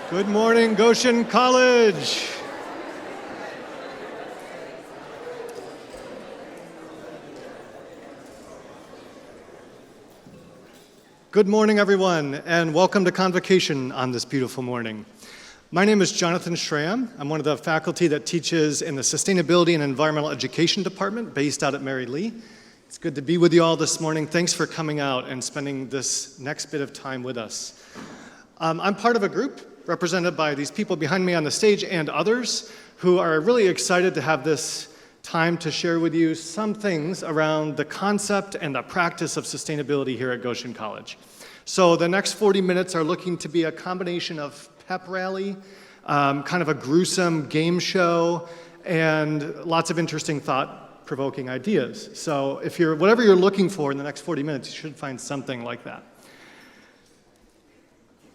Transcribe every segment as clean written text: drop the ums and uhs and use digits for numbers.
Good morning, Goshen College. Good morning, everyone, and welcome to Convocation on this beautiful morning. My name is Jonathan Schramm. I'm one of the faculty that teaches in the Sustainability and Environmental Education Department based out at Mary Lee. It's good to be with you all this morning. Thanks for coming out and spending this next bit of time with us. I'm part of a group represented by these people behind me on the stage and others who are really excited to have this time to share with you some things around the concept and the practice of sustainability here at Goshen College. So the next 40 minutes are looking to be a combination of pep rally, kind of a gruesome game show, and lots of interesting thought-provoking ideas. So if whatever you're looking for in the next 40 minutes, you should find something like that.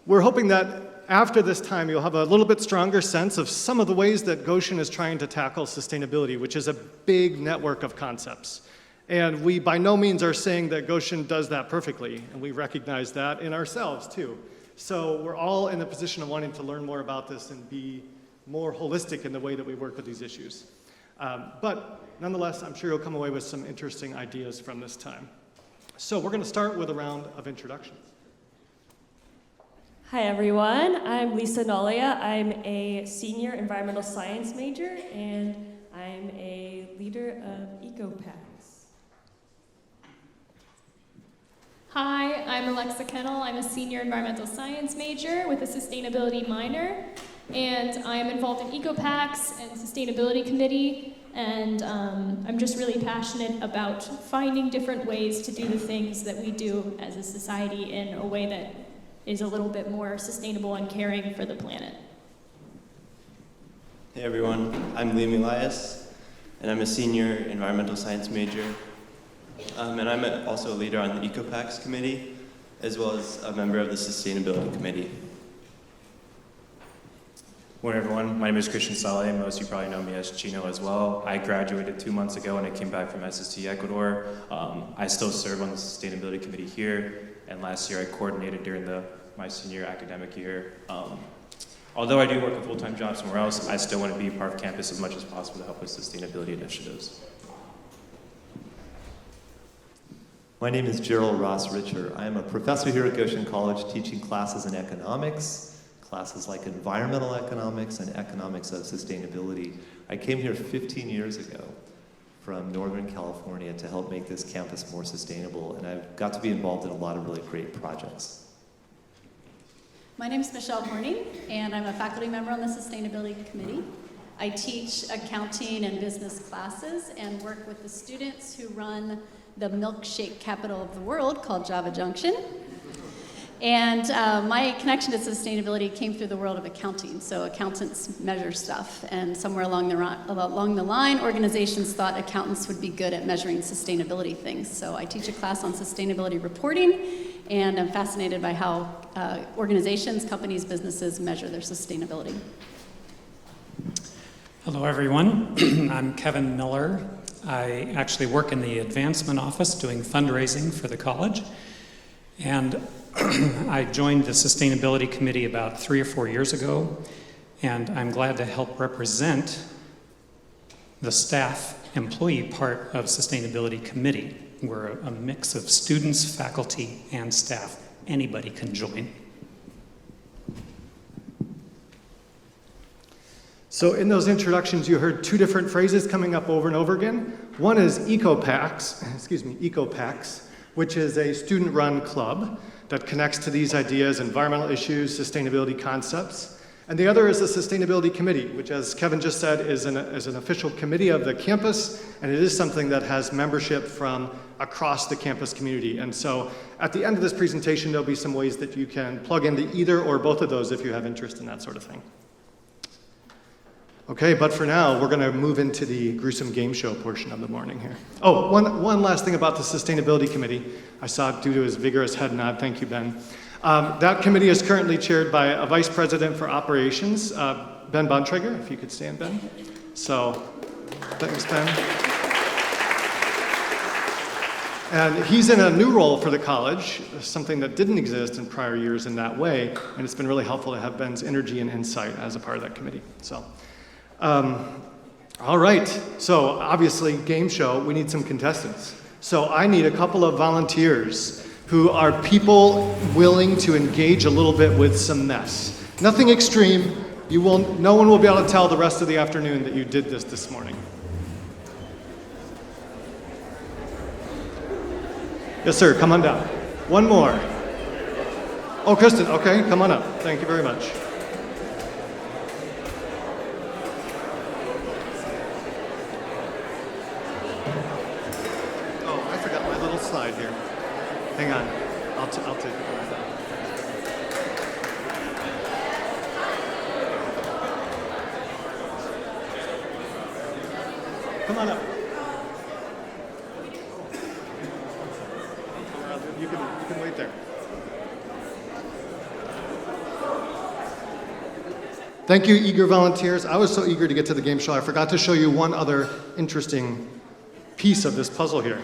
We're hoping that after this time, you'll have a little bit stronger sense of some of the ways that Goshen is trying to tackle sustainability, which is a big network of concepts. And we by no means are saying that Goshen does that perfectly, and we recognize that in ourselves too. So we're all in a position of wanting to learn more about this and be more holistic in the way that we work with these issues. But nonetheless, I'm sure you'll come away with some interesting ideas from this time. So we're going to start with a round of introductions. Hi everyone, I'm Lisa Nalia. I'm a senior environmental science major and I'm a leader of EcoPacks. Hi, I'm Alexa Kennel. I'm a senior environmental science major with a sustainability minor, and I am involved in EcoPacks and sustainability committee, and I'm just really passionate about finding different ways to do the things that we do as a society in a way that is a little bit more sustainable and caring for the planet. Hey everyone, I'm Liam Elias, and I'm a senior environmental science major. And I'm also a leader on the EcoPacks committee, as well as a member of the sustainability committee. Morning everyone, my name is Christian Saleh. Most of you probably know me as Chino as well. I graduated 2 months ago and I came back from SST Ecuador. I still serve on the sustainability committee here, and last year I coordinated during my senior academic year. Although I do work a full-time job somewhere else, I still want to be part of campus as much as possible to help with sustainability initiatives. My name is Gerald Ross Richer. I am a professor here at Goshen College teaching classes in economics, classes like environmental economics and economics of sustainability. I came here 15 years ago from Northern California to help make this campus more sustainable, and I've got to be involved in a lot of really great projects. My name is Michelle Horning, and I'm a faculty member on the Sustainability Committee. I teach accounting and business classes and work with the students who run the milkshake capital of the world called Java Junction. And my connection to sustainability came through the world of accounting. So accountants measure stuff, and somewhere along the line, organizations thought accountants would be good at measuring sustainability things. So I teach a class on sustainability reporting, and I'm fascinated by how organizations, companies, businesses measure their sustainability. Hello everyone, I'm Kevin Miller. I actually work in the advancement office doing fundraising for the college. And I joined the sustainability committee about 3 or 4 years ago, and I'm glad to help represent the staff employee part of sustainability committee. We're a mix of students, faculty, and staff. Anybody can join. So in those introductions, you heard two different phrases coming up over and over again. One is EcoPacks, which is a student-run club that connects to these ideas, environmental issues, sustainability concepts. And the other is the Sustainability Committee, which, as Kevin just said, is an official committee of the campus, and it is something that has membership from across the campus community. And so at the end of this presentation, there'll be some ways that you can plug into either or both of those if you have interest in that sort of thing. Okay, but for now, we're going to move into the gruesome game show portion of the morning here. Oh, one last thing about the Sustainability Committee. I saw it due to his vigorous head nod. Thank you, Ben. That committee is currently chaired by a vice president for operations, Ben Bontrager, if you could stand, Ben. So, thanks, Ben. And he's in a new role for the college, something that didn't exist in prior years in that way, and it's been really helpful to have Ben's energy and insight as a part of that committee. So, all right, so obviously game show, we need some contestants. So I need a couple of volunteers who are people willing to engage a little bit with some mess. Nothing extreme. No one will be able to tell the rest of the afternoon that you did this morning. Yes, sir, come on down. One more. Oh, Kristen, okay, come on up. Thank you very much. Oh, I forgot my little slide here. Hang on, I'll take it. Come on up. You can wait there. Thank you, eager volunteers. I was so eager to get to the game show, I forgot to show you one other interesting piece of this puzzle here.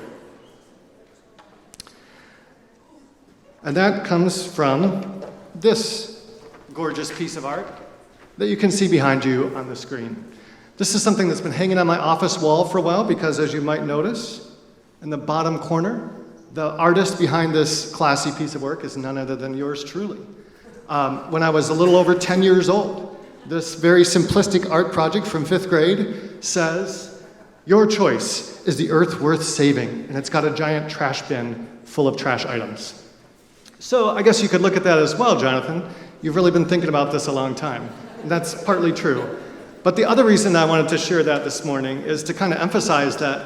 And that comes from this gorgeous piece of art that you can see behind you on the screen. This is something that's been hanging on my office wall for a while because, as you might notice, in the bottom corner, the artist behind this classy piece of work is none other than yours truly. When I was a little over 10 years old, this very simplistic art project from 5th grade says, "Your choice is the earth worth saving," and it's got a giant trash bin full of trash items. So I guess you could look at that as well, Jonathan. You've really been thinking about this a long time. And that's partly true. But the other reason I wanted to share that this morning is to kind of emphasize that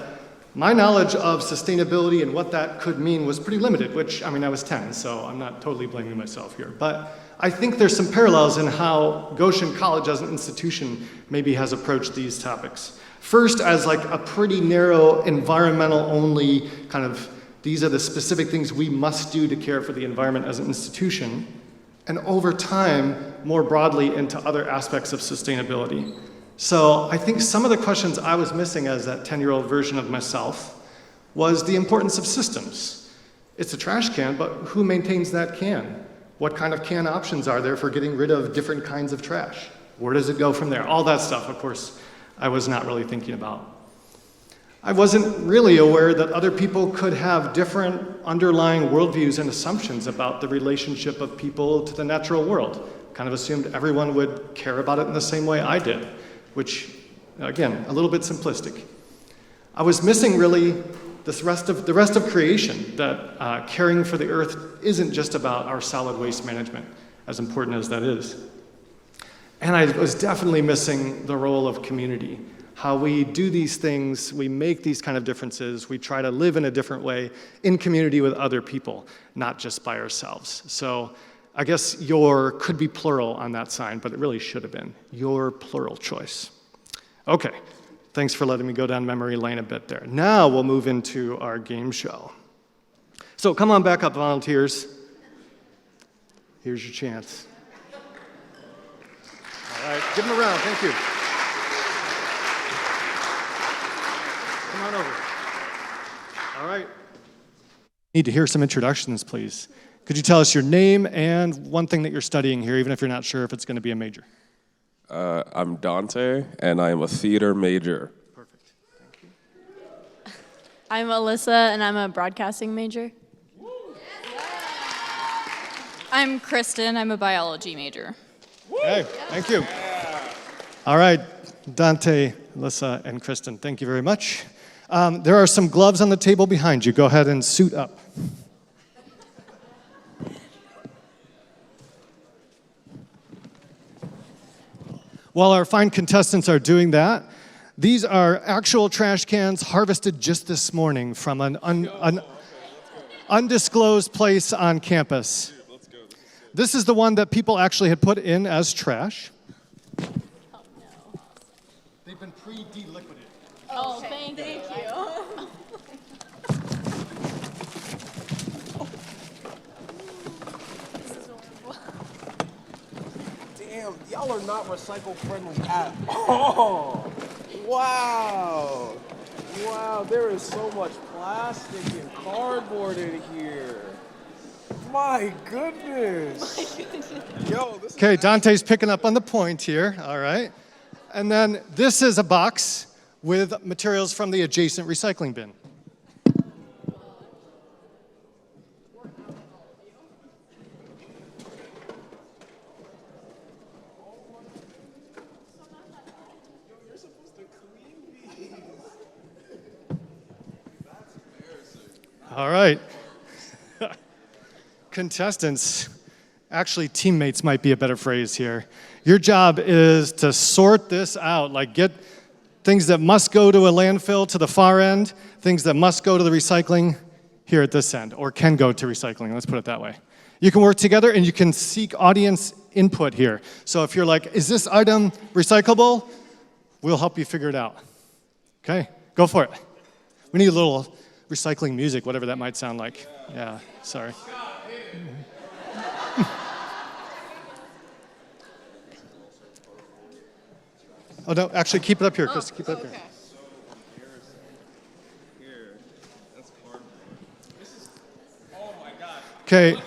my knowledge of sustainability and what that could mean was pretty limited, which, I mean, I was 10, so I'm not totally blaming myself here. But I think there's some parallels in how Goshen College as an institution maybe has approached these topics. First, as like a pretty narrow environmental only kind of, these are the specific things we must do to care for the environment as an institution. And over time, more broadly into other aspects of sustainability. So I think some of the questions I was missing as that 10-year-old version of myself was the importance of systems. It's a trash can, but who maintains that can? What kind of can options are there for getting rid of different kinds of trash? Where does it go from there? All that stuff, of course, I was not really thinking about. I wasn't really aware that other people could have different underlying worldviews and assumptions about the relationship of people to the natural world. Kind of assumed everyone would care about it in the same way I did, which, again, a little bit simplistic. I was missing really the rest of creation, that caring for the earth isn't just about our solid waste management, as important as that is. And I was definitely missing the role of community. How we do these things, we make these kind of differences, we try to live in a different way in community with other people, not just by ourselves. So I guess your could be plural on that sign, but it really should have been your plural choice. Okay, thanks for letting me go down memory lane a bit there. Now we'll move into our game show. So come on back up, volunteers. Here's your chance. All right, give them a round, thank you. Come on over. All right. Need to hear some introductions, please. Could you tell us your name and one thing that you're studying here, even if you're not sure if it's going to be a major? I'm Dante, and I am a theater major. Perfect. Thank you. I'm Alyssa, and I'm a broadcasting major. I'm Kristen. I'm a biology major. Hey, thank you. All right, Dante, Alyssa, and Kristen, thank you very much. There are some gloves on the table behind you. Go ahead and suit up. While our fine contestants are doing that, these are actual trash cans harvested just this morning from an undisclosed place on campus. This is the one that people actually had put in as trash. Oh, no. They've been pre-deliquidated. Oh, thank you. Damn, y'all are not recycle friendly at all. Wow. Wow, there is so much plastic. plastic and cardboard in here. My goodness. Yo, this Okay, is Dante's picking up on the point here, all right. And then this is a box with materials from the adjacent recycling bin. All right. Contestants, actually teammates might be a better phrase here. Your job is to sort this out, like get things that must go to a landfill to the far end, things that must go to the recycling here at this end, or can go to recycling, let's put it that way. You can work together and you can seek audience input here. So if you're like, is this item recyclable? We'll help you figure it out. Okay, go for it. We need a little recycling music, whatever that might sound like. Yeah, sorry. Oh, no, actually, keep it up here, Chris. Keep it up here. Okay.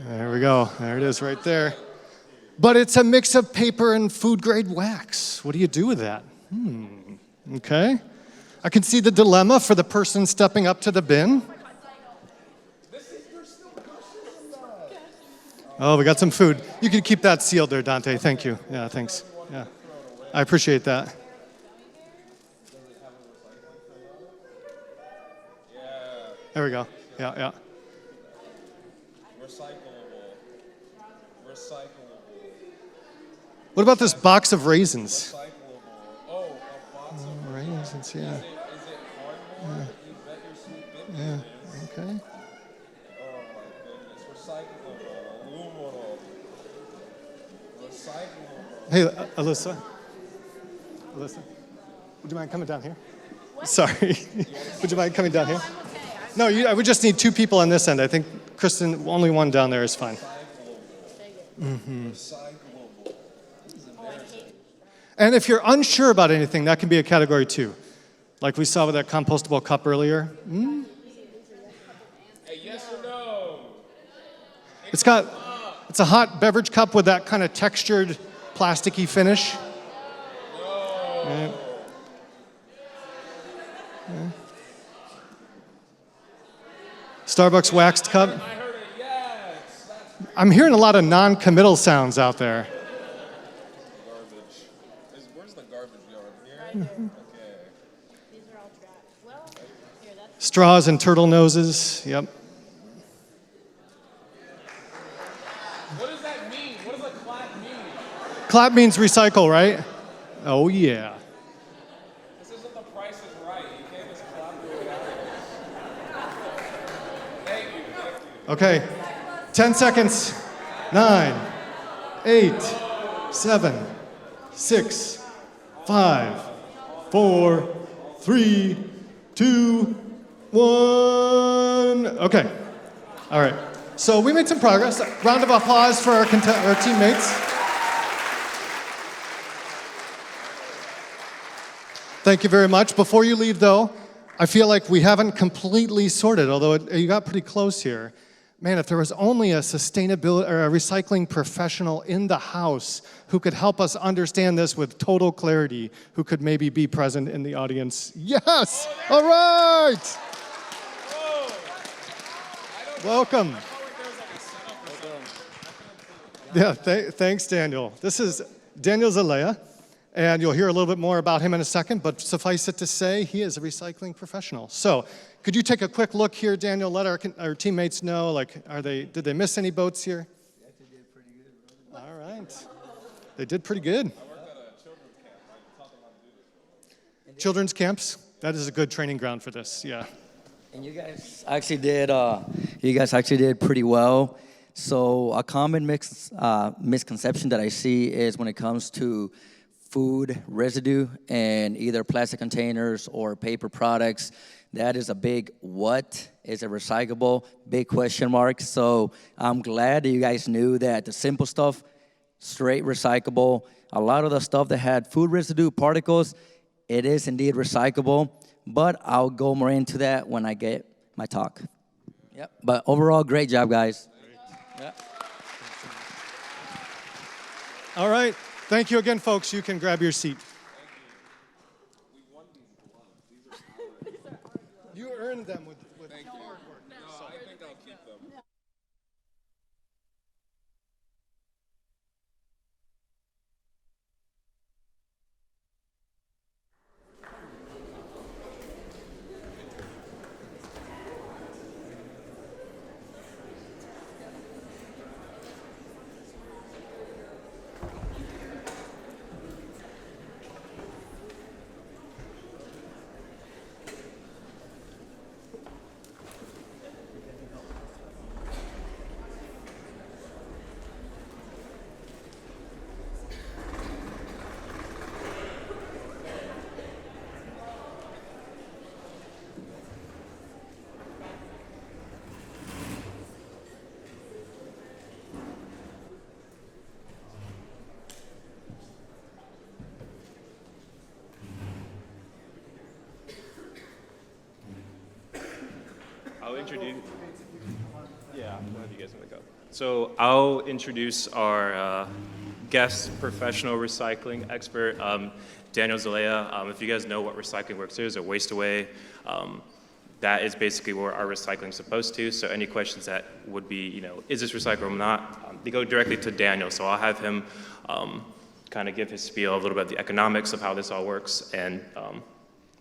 There we go. There it is right there. But it's a mix of paper and food-grade wax. What do you do with that? Okay. I can see the dilemma for the person stepping up to the bin. Oh, we got some food. You can keep that sealed there, Dante. Thank you. Yeah, thanks. Yeah, I appreciate that. There we go. Yeah, yeah. recyclable. What about this box of raisins? Recyclable. Oh, a box of Raisins, yeah. Is it cardboard? You bet your sweet bit Yeah, it is. okay. Oh my goodness. Recyclable. Aluminum. Recyclable. Hey, Alyssa. Alyssa, would you mind coming down here? Sorry. Would you mind coming down here? No, I would just need two people on this end. I think Kristen, only one down there is fine. Recyclable. And if you're unsure about anything, that can be a category too. Like we saw with that compostable cup earlier. Hey, yes or no? It's a hot beverage cup with that kind of textured, plasticky finish. Yeah. Yeah. Starbucks waxed cup. I heard a yes. I'm hearing a lot of non-committal sounds out there. Garbage. Where's the garbage yard? Here? Okay. These are all trash. Well, here, that's Straws and turtle noses. Yep. What does that mean? What does a clap mean? Clap means recycle, right? Oh yeah. This isn't the Price is Right. You can't just clap your way out of this. Thank you. Okay. 10 seconds. 9, 8, 7, 6, 5, 4, 3, 2, 1. Okay. All right. So we made some progress. Round of applause for our teammates. Thank you very much. Before you leave, though, I feel like we haven't completely sorted, although you got pretty close here. Man, if there was only a sustainability or a recycling professional in the house who could help us understand this with total clarity, who could maybe be present in the audience. Yes! All right! Welcome. Yeah, thanks, Daniel. This is Daniel Zalea, and you'll hear a little bit more about him in a second, but suffice it to say, he is a recycling professional. So, could you take a quick look here, Daniel? Let our teammates know, like, did they miss any boats here? Yeah, they did pretty good, brother. All right. They did pretty good. I worked at a children's camp. I taught them how to do this. Children's camps, that is a good training ground for this, yeah. And you guys actually did pretty well. So a common misconception that I see is when it comes to food residue in either plastic containers or paper products, that is a big what? Is it recyclable? Big question mark. So I'm glad that you guys knew that the simple stuff, straight recyclable. A lot of the stuff that had food residue particles, it is indeed recyclable. but I'll go more into that when I get my talk. Yep. But overall, great job, guys. Yep. All right. Thank you again, folks. You can grab your seat. You earned them with hard work. No, I think I'll keep them. I'll introduce. Yeah, one of you guys want to go. So I'll introduce our guest professional recycling expert, Daniel Zalea. If you guys know what recycling works is, or waste away, that is basically where our recycling is supposed to. So any questions that would be, is this recyclable or not, they go directly to Daniel. So I'll have him kind of give his spiel a little bit of the economics of how this all works. And,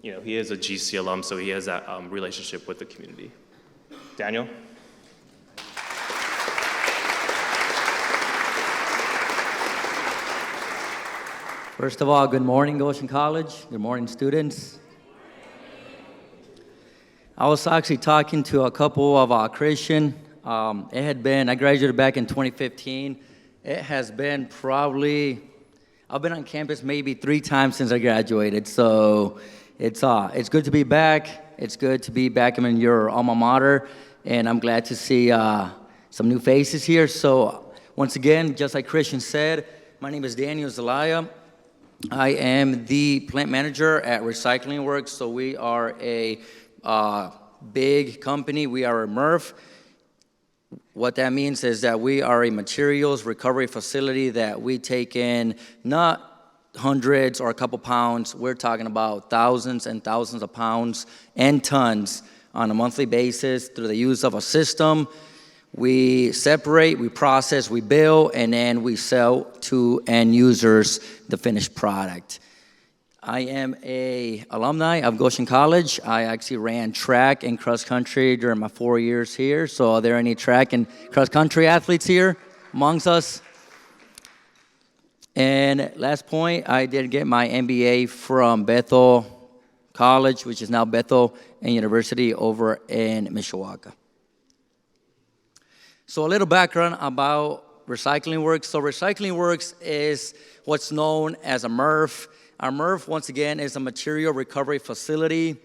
he is a GC alum, so he has that relationship with the community. Daniel? First of all, good morning, Goshen College. Good morning, students. I was actually talking to a couple of Christian. I graduated back in 2015. It has been I've been on campus maybe 3 times since I graduated. So it's good to be back. It's good to be back in your alma mater. And I'm glad to see some new faces here. So once again, just like Christian said, my name is Daniel Zelaya. I am the plant manager at Recycling Works. So we are a big company. We are a MRF. What that means is that we are a materials recovery facility that we take in not hundreds or a couple pounds. We're talking about thousands and thousands of pounds and tons on a monthly basis through the use of a system. We separate, we process, we bill, and then we sell to end users the finished product. I am a alumni of Goshen College. I actually ran track and cross country during my 4 years here. So are there any track and cross country athletes here amongst us? And last point, I did get my MBA from Bethel College, which is now Bethel and University over in Mishawaka. So a little background about Recycling Works. So Recycling Works is what's known as a MRF. Our MRF, once again, is a material recovery facility.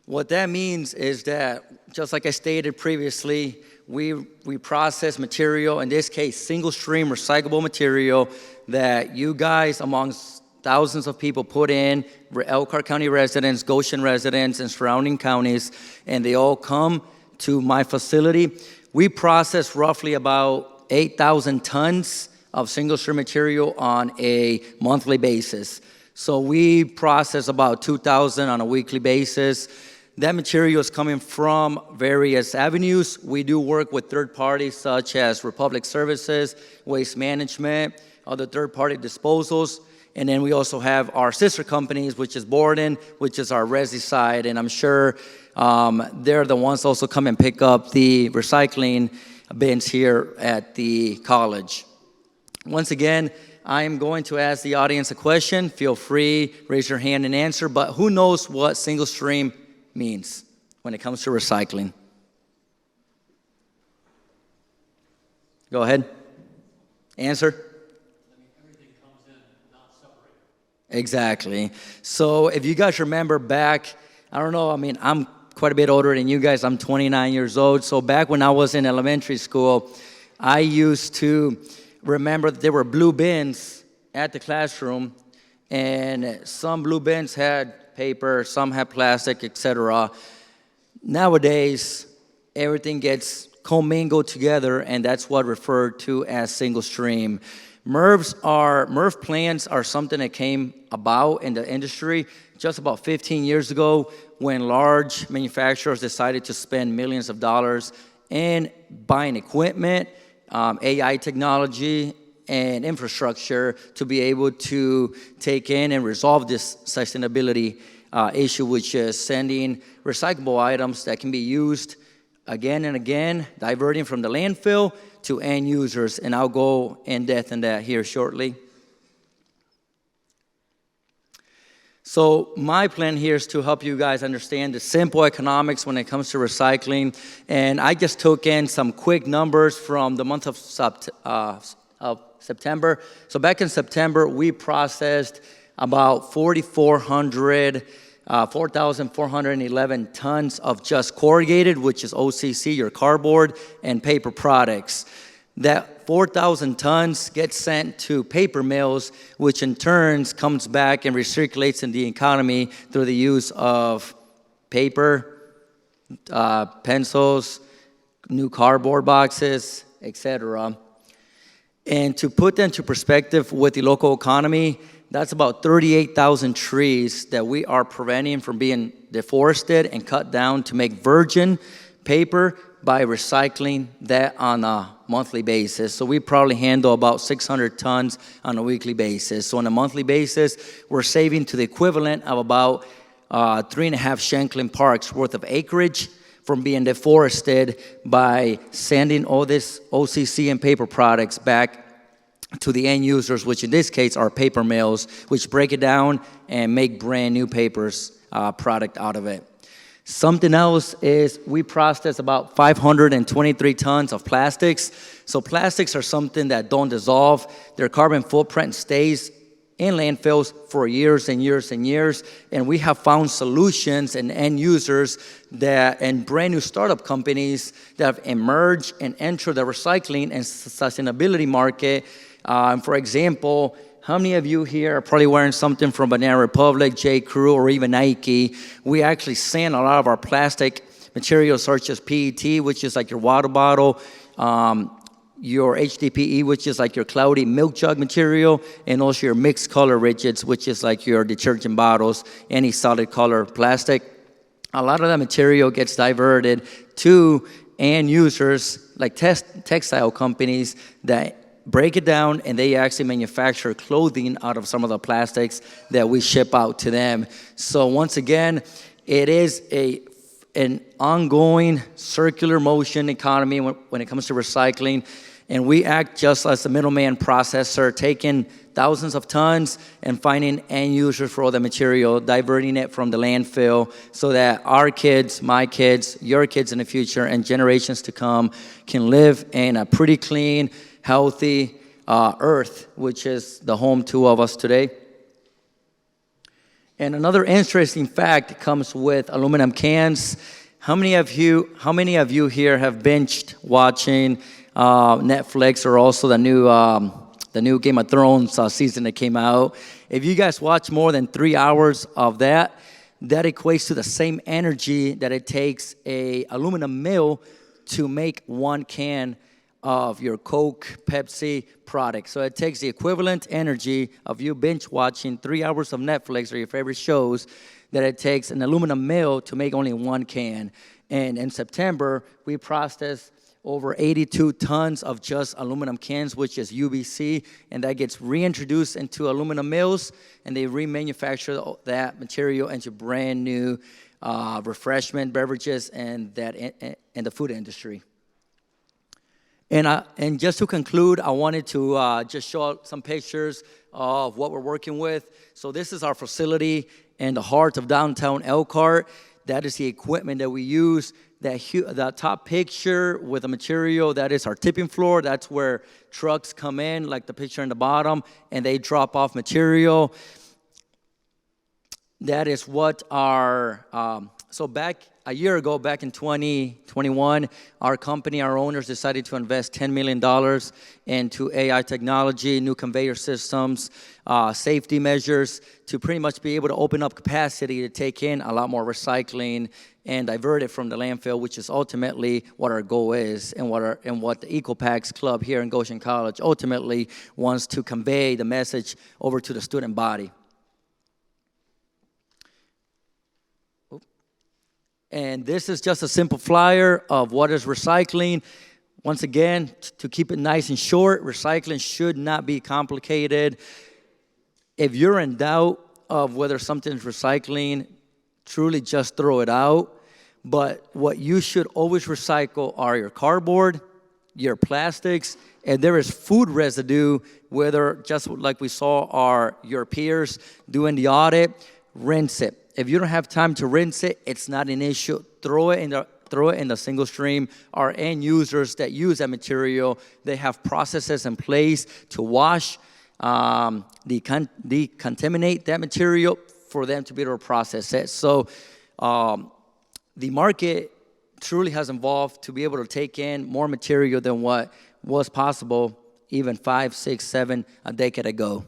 What that means is that, just like I stated previously, we process material, in this case, single-stream recyclable material that you guys, amongst thousands of people, put in, Elkhart County residents, Goshen residents, and surrounding counties, and they all come to my facility. We process roughly about 8,000 tons of single-stream material on a monthly basis. So we process about 2,000 on a weekly basis. That material is coming from various avenues. We do work with third parties such as Republic Services, Waste Management, other third-party disposals. And then we also have our sister companies, which is Broadening, which is our resi side. And I'm sure they're the ones also come and pick up the recycling bins here at the college. Once again, I'm going to ask the audience a question. Feel free, raise your hand and answer. But who knows what single stream means when it comes to recycling? Go ahead. Answer. Everything comes in, not separated. Exactly. So if you guys remember back, I don't know, I'm quite a bit older than you guys. I'm 29 years old. So back when I was in elementary school, I used to remember that there were blue bins at the classroom, and some blue bins had paper, some have plastic, etc. Nowadays, everything gets commingled together, and that's what referred to as single stream. MRF plants are something that came about in the industry just about 15 years ago when large manufacturers decided to spend millions of dollars in buying equipment, AI technology, and infrastructure to be able to take in and resolve this sustainability issue, which is sending recyclable items that can be used again and again, diverting from the landfill to end users. And I'll go in depth in that here shortly. So my plan here is to help you guys understand the simple economics when it comes to recycling. And I just took in some quick numbers from the month of September. So back in September, we processed about 4,411 tons of just corrugated, which is OCC, your cardboard, and paper products. That 4,000 tons gets sent to paper mills, which in turn comes back and recirculates in the economy through the use of paper, pencils, new cardboard boxes, etc. And to put that into perspective with the local economy, that's about 38,000 trees that we are preventing from being deforested and cut down to make virgin paper by recycling that on a monthly basis. So we probably handle about 600 tons on a weekly basis. So on a monthly basis, we're saving to the equivalent of about 3.5 Shanklin Parks worth of acreage from being deforested by sending all this OCC and paper products back to the end users, which in this case are paper mills, which break it down and make brand new papers product out of it. Something else is we process about 523 tons of plastics. So plastics are something that don't dissolve. Their carbon footprint stays in landfills for years and years and years. And we have found solutions and end users and brand new startup companies that have emerged and entered the recycling and sustainability market. For example, how many of you here are probably wearing something from Banana Republic, J. Crew, or even Nike? We actually sand a lot of our plastic materials such as PET, which is like your water bottle, your HDPE, which is like your cloudy milk jug material, and also your mixed color rigids, which is like your detergent bottles, any solid color plastic. A lot of that material gets diverted to end users like textile companies that break it down, and they actually manufacture clothing out of some of the plastics that we ship out to them. So once again, it is an ongoing circular motion economy when it comes to recycling, and we act just as a middleman processor, taking thousands of tons and finding end users for all the material, diverting it from the landfill so that our kids, my kids, your kids in the future, and generations to come can live in a pretty clean, healthy earth, which is the home to all of us today. And another interesting fact comes with aluminum cans. How many of you here have binged watching Netflix, or also the new Game of Thrones season that came out? If you guys watch more than 3 hours of that equates to the same energy that it takes a aluminum mill to make one can of your Coke, Pepsi product. So it takes the equivalent energy of you binge watching 3 hours of Netflix or your favorite shows that it takes an aluminum mill to make only one can. And in September, we processed over 82 tons of just aluminum cans, which is UBC, and that gets reintroduced into aluminum mills, and they remanufacture that material into brand new refreshment beverages and the food industry. And just to conclude, I wanted to just show out some pictures of what we're working with. So this is our facility in the heart of downtown Elkhart. That is the equipment that we use. That top picture with the material, that is our tipping floor. That's where trucks come in, like the picture in the bottom, and they drop off material. That is what our, so back a year ago, back in 2021, our company, our owners decided to invest $10 million into AI technology, new conveyor systems, safety measures, to pretty much be able to open up capacity to take in a lot more recycling and divert it from the landfill, which is ultimately what our goal is, and what the EcoPacks Club here in Goshen College ultimately wants to convey the message over to the student body. And this is just a simple flyer of what is recycling. Once again, to keep it nice and short, recycling should not be complicated. If you're in doubt of whether something's recycling, truly just throw it out. But what you should always recycle are your cardboard, your plastics, and there is food residue, whether, just like we saw your peers doing the audit, rinse it. If you don't have time to rinse it, it's not an issue. Throw it in the single stream. Our end users that use that material, they have processes in place to wash, decontaminate that material for them to be able to process it. So the market truly has evolved to be able to take in more material than what was possible even 5, 6, 7 a decade ago.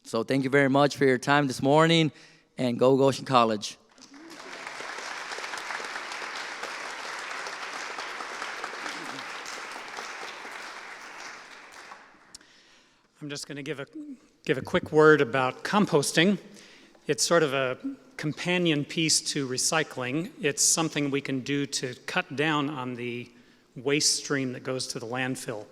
So thank you very much for your time this morning. And go Goshen College. I'm just going to give a quick word about composting. It's sort of a companion piece to recycling. It's something we can do to cut down on the waste stream that goes to the landfill.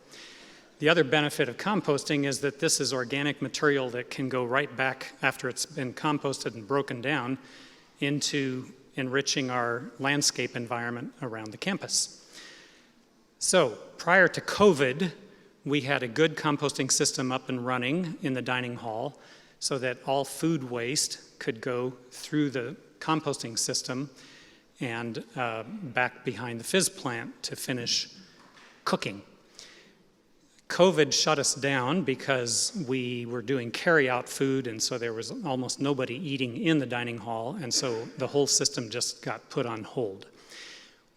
The other benefit of composting is that this is organic material that can go right back after it's been composted and broken down into enriching our landscape environment around the campus. So prior to COVID, we had a good composting system up and running in the dining hall so that all food waste could go through the composting system and back behind the fizz plant to finish cooking. COVID shut us down because we were doing carry-out food, and so there was almost nobody eating in the dining hall, and so the whole system just got put on hold.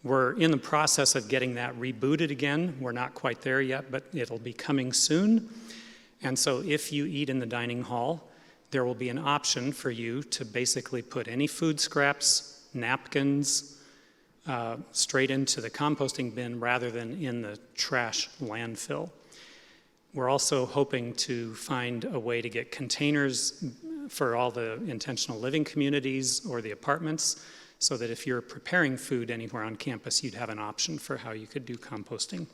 We're in the process of getting that rebooted again. We're not quite there yet, but it'll be coming soon. And so if you eat in the dining hall, there will be an option for you to basically put any food scraps, napkins, straight into the composting bin rather than in the trash landfill. We're also hoping to find a way to get containers for all the intentional living communities or the apartments so that if you're preparing food anywhere on campus, you'd have an option for how you could do composting.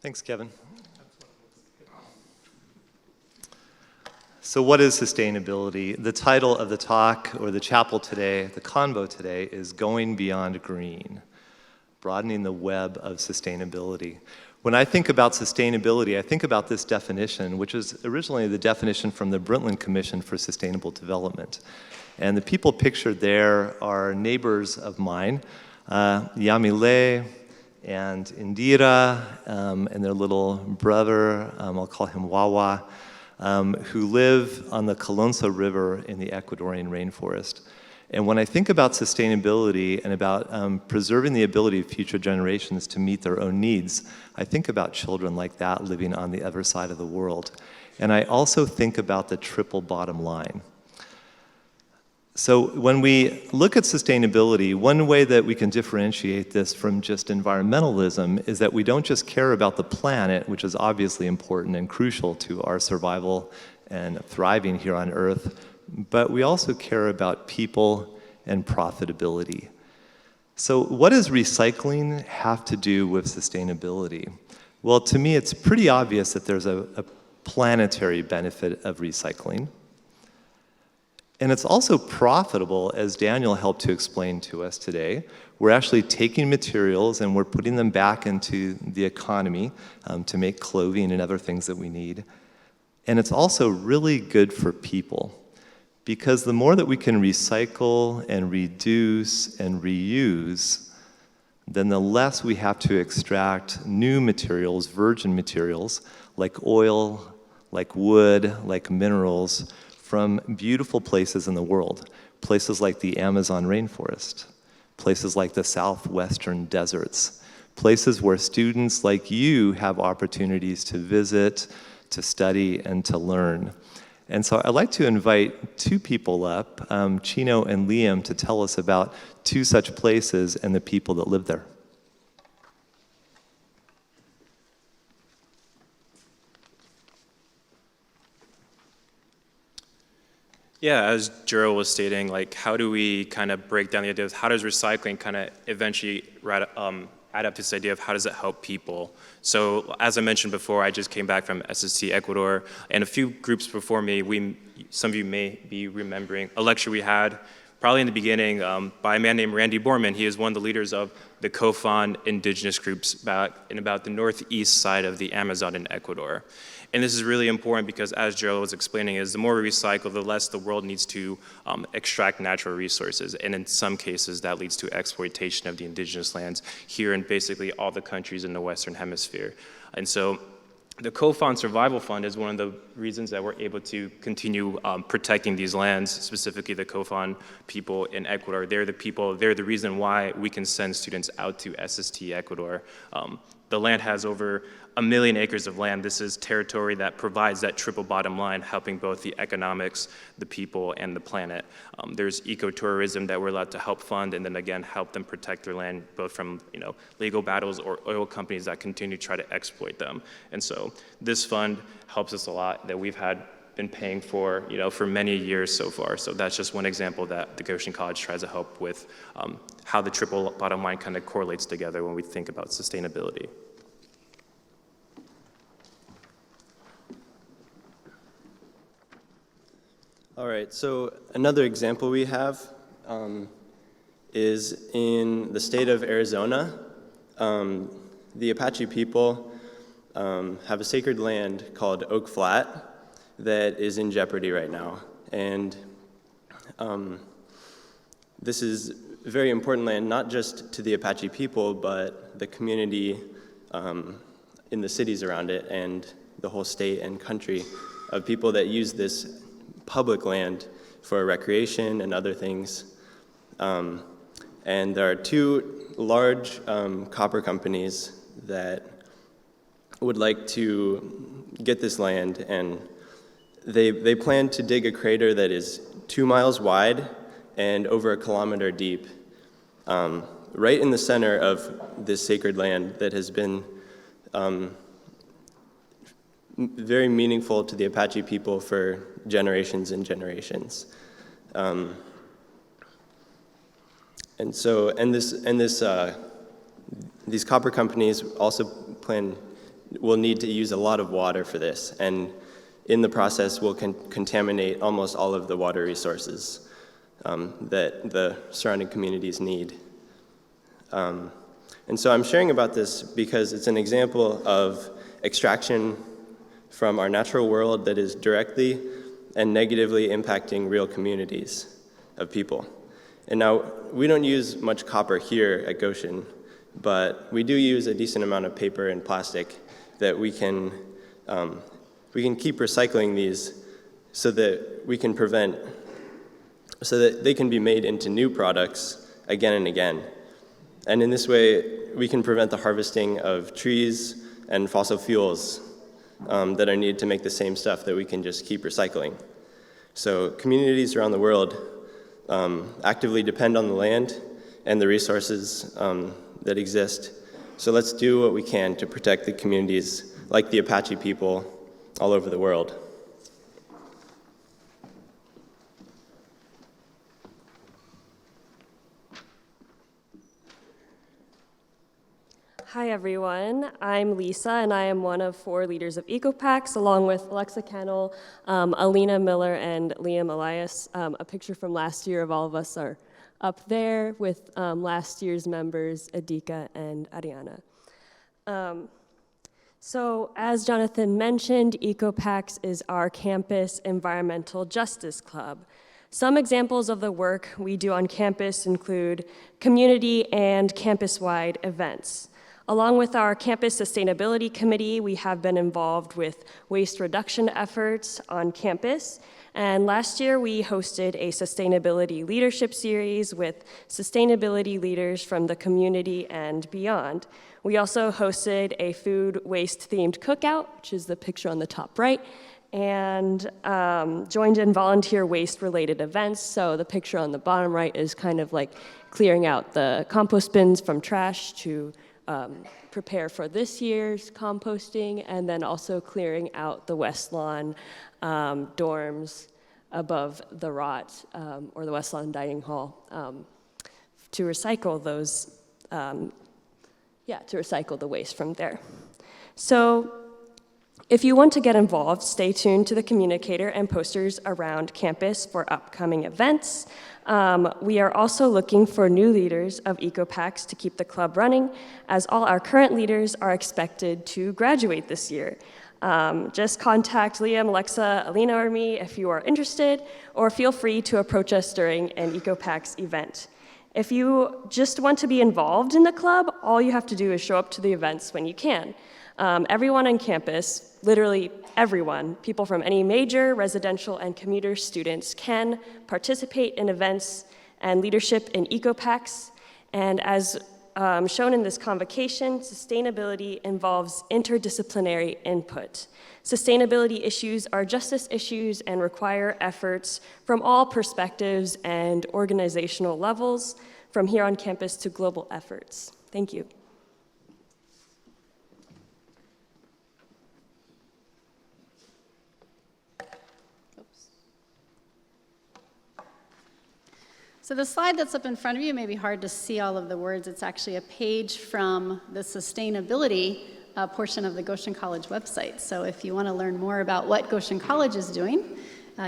Thanks, Kevin. So what is sustainability? The title of the talk or the chapel today, the convo today, is Going Beyond Green, Broadening the Web of Sustainability. When I think about sustainability, I think about this definition, which is originally the definition from the Brundtland Commission for Sustainable Development. And the people pictured there are neighbors of mine, Yamile and Indira, and their little brother, I'll call him Wawa, who live on the Colonso River in the Ecuadorian rainforest. And when I think about sustainability and about preserving the ability of future generations to meet their own needs, I think about children like that living on the other side of the world. And I also think about the triple bottom line. So when we look at sustainability, one way that we can differentiate this from just environmentalism is that we don't just care about the planet, which is obviously important and crucial to our survival and thriving here on Earth, but we also care about people and profitability. So what does recycling have to do with sustainability? Well, to me, it's pretty obvious that there's a planetary benefit of recycling. And it's also profitable, as Daniel helped to explain to us today. We're actually taking materials and we're putting them back into the economy to make clothing and other things that we need. And it's also really good for people, because the more that we can recycle and reduce and reuse, then the less we have to extract new materials, virgin materials, like oil, like wood, like minerals, from beautiful places in the world, places like the Amazon rainforest, places like the southwestern deserts, places where students like you have opportunities to visit, to study, and to learn. And so I'd like to invite two people up, Chino and Liam, to tell us about two such places and the people that live there. Yeah, as Gerald was stating, like, how do we kind of break down the idea of how does recycling kind of eventually add up to this idea of how does it help people? So as I mentioned before, I just came back from SST Ecuador, and a few groups before me, some of you may be remembering a lecture we had probably in the beginning by a man named Randy Borman. He is one of the leaders of the COFON indigenous groups back in about the northeast side of the Amazon in Ecuador. And this is really important because, as Gerald was explaining, is the more we recycle, the less the world needs to extract natural resources. And in some cases, that leads to exploitation of the indigenous lands here in basically all the countries in the Western Hemisphere. And so the COFON Survival Fund is one of the reasons that we're able to continue protecting these lands, specifically the COFON people in Ecuador. They're the reason why we can send students out to SST Ecuador. The land has over 1 million acres of land. This is territory that provides that triple bottom line, helping both the economics, the people, and the planet. There's ecotourism that we're allowed to help fund, and then again, help them protect their land, both from legal battles or oil companies that continue to try to exploit them. And so this fund helps us a lot that we've been paying for, for many years so far. So that's just one example that the Goshen College tries to help with how the triple bottom line kind of correlates together when we think about sustainability. All right, so another example we have is in the state of Arizona. The Apache people have a sacred land called Oak Flat that is in jeopardy right now. And this is very important land, not just to the Apache people, but the community in the cities around it and the whole state and country of people that use this public land for recreation and other things. And there are two large copper companies that would like to get this land, and they plan to dig a crater that is 2 miles wide and over 1 kilometer deep, right in the center of this sacred land that has been very meaningful to the Apache people for generations and generations. These copper companies also will need to use a lot of water for this, and in the process will contaminate almost all of the water resources that the surrounding communities need. And so I'm sharing about this because it's an example of extraction from our natural world that is directly and negatively impacting real communities of people. And now, we don't use much copper here at Goshen, but we do use a decent amount of paper and plastic that we can keep recycling these so that they can be made into new products again and again. And in this way, we can prevent the harvesting of trees and fossil fuels that are needed to make the same stuff that we can just keep recycling. So communities around the world actively depend on the land and the resources that exist. So let's do what we can to protect the communities like the Apache people all over the world. Hi everyone, I'm Lisa and I am one of 4 leaders of EcoPacks along with Alexa Kennel, Alina Miller, and Liam Elias. A picture from last year of all of us are up there with last year's members, Adika and Ariana. So as Jonathan mentioned, EcoPacks is our campus environmental justice club. Some examples of the work we do on campus include community and campus-wide events. Along with our Campus Sustainability Committee, we have been involved with waste reduction efforts on campus. And last year, we hosted a sustainability leadership series with sustainability leaders from the community and beyond. We also hosted a food waste themed cookout, which is the picture on the top right, and joined in volunteer waste related events. So the picture on the bottom right is kind of like clearing out the compost bins from trash to prepare for this year's composting, and then also clearing out the West Lawn dorms above the ROT, or the West Lawn Dining Hall, to recycle those, to recycle the waste from there. So if you want to get involved, stay tuned to the communicator and posters around campus for upcoming events. We are also looking for new leaders of EcoPacks to keep the club running, as all our current leaders are expected to graduate this year. Just contact Liam, Alexa, Alina, or me if you are interested, or feel free to approach us during an EcoPacks event. If you just want to be involved in the club, all you have to do is show up to the events when you can. Everyone on campus, literally everyone, people from any major, residential, and commuter students can participate in events and leadership in EcoPacks. And as shown in this convocation, sustainability involves interdisciplinary input. Sustainability issues are justice issues and require efforts from all perspectives and organizational levels, from here on campus to global efforts. Thank you. So the slide that's up in front of you may be hard to see all of the words. It's actually a page from the sustainability portion of the Goshen College website. So if you want to learn more about what Goshen College is doing,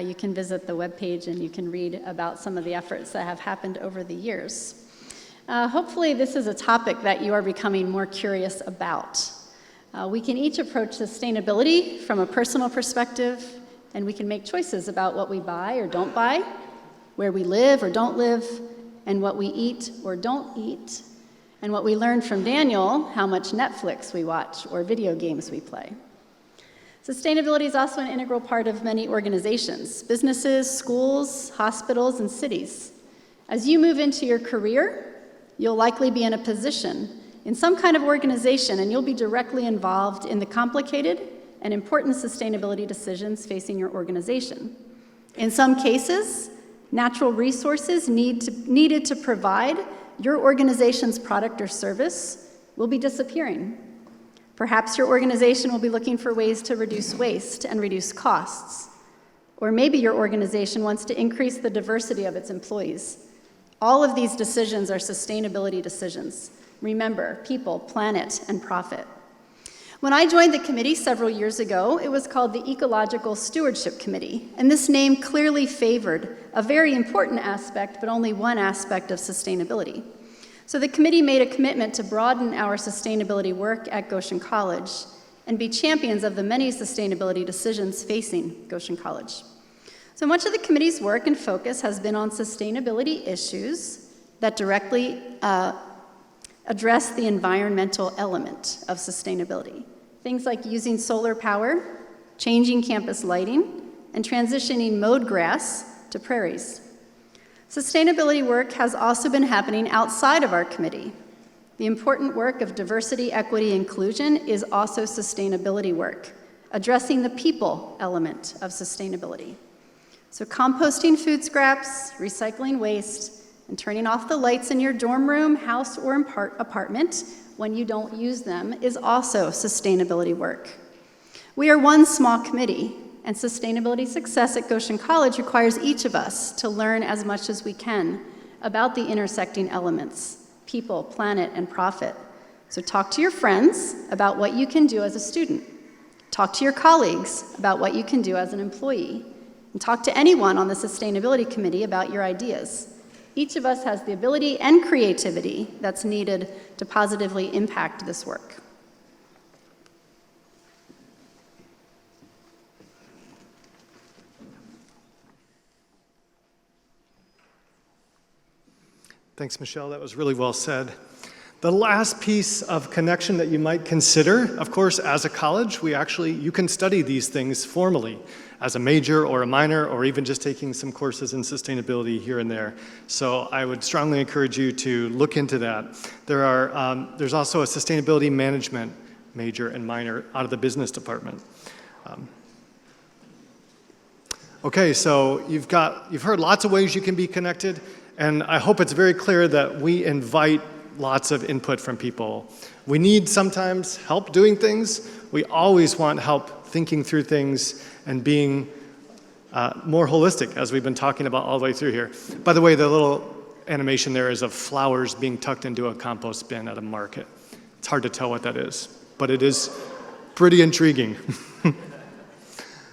you can visit the webpage and you can read about some of the efforts that have happened over the years. Hopefully this is a topic that you are becoming more curious about. We can each approach sustainability from a personal perspective, and we can make choices about what we buy or don't buy, where we live or don't live, and what we eat or don't eat, and what we learned from Daniel, how much Netflix we watch or video games we play. Sustainability is also an integral part of many organizations, businesses, schools, hospitals, and cities. As you move into your career, you'll likely be in a position in some kind of organization, and you'll be directly involved in the complicated and important sustainability decisions facing your organization. In some cases, natural resources needed to provide your organization's product or service will be disappearing. Perhaps your organization will be looking for ways to reduce waste and reduce costs. Or maybe your organization wants to increase the diversity of its employees. All of these decisions are sustainability decisions. Remember, people, planet, and profit. When I joined the committee several years ago, it was called the Ecological Stewardship Committee, and this name clearly favored a very important aspect, but only one aspect of sustainability. So the committee made a commitment to broaden our sustainability work at Goshen College and be champions of the many sustainability decisions facing Goshen College. So much of the committee's work and focus has been on sustainability issues that directly address the environmental element of sustainability. Things like using solar power, changing campus lighting, and transitioning mowed grass to prairies. Sustainability work has also been happening outside of our committee. The important work of diversity, equity, inclusion is also sustainability work, addressing the people element of sustainability. So composting food scraps, recycling waste, and turning off the lights in your dorm room, house, or apartment when you don't use them is also sustainability work. We are one small committee, and sustainability success at Goshen College requires each of us to learn as much as we can about the intersecting elements, people, planet, and profit. So talk to your friends about what you can do as a student. Talk to your colleagues about what you can do as an employee. And talk to anyone on the sustainability committee about your ideas. Each of us has the ability and creativity that's needed to positively impact this work. Thanks, Michelle. That was really well said. The last piece of connection that you might consider, of course, as a college, you can study these things formally as a major or a minor, or even just taking some courses in sustainability here and there. So I would strongly encourage you to look into that. There's also a sustainability management major and minor out of the business department. Okay, so you've heard lots of ways you can be connected, and I hope it's very clear that we invite lots of input from people. We need sometimes help doing things. We always want help thinking through things and being more holistic, as we've been talking about all the way through here. By the way, the little animation there is of flowers being tucked into a compost bin at a market. It's hard to tell what that is, but it is pretty intriguing.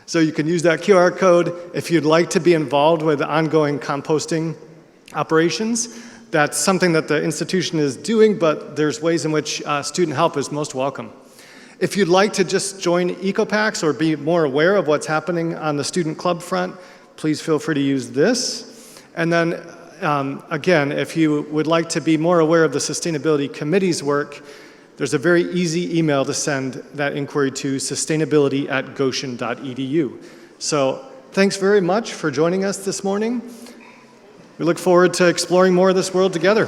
So you can use that QR code if you'd like to be involved with ongoing composting operations. That's something that the institution is doing, but there's ways in which student help is most welcome. If you'd like to just join EcoPax or be more aware of what's happening on the student club front, please feel free to use this. And then again, if you would like to be more aware of the Sustainability Committee's work, there's a very easy email to send that inquiry to sustainability@goshen.edu. So thanks very much for joining us this morning. We look forward to exploring more of this world together.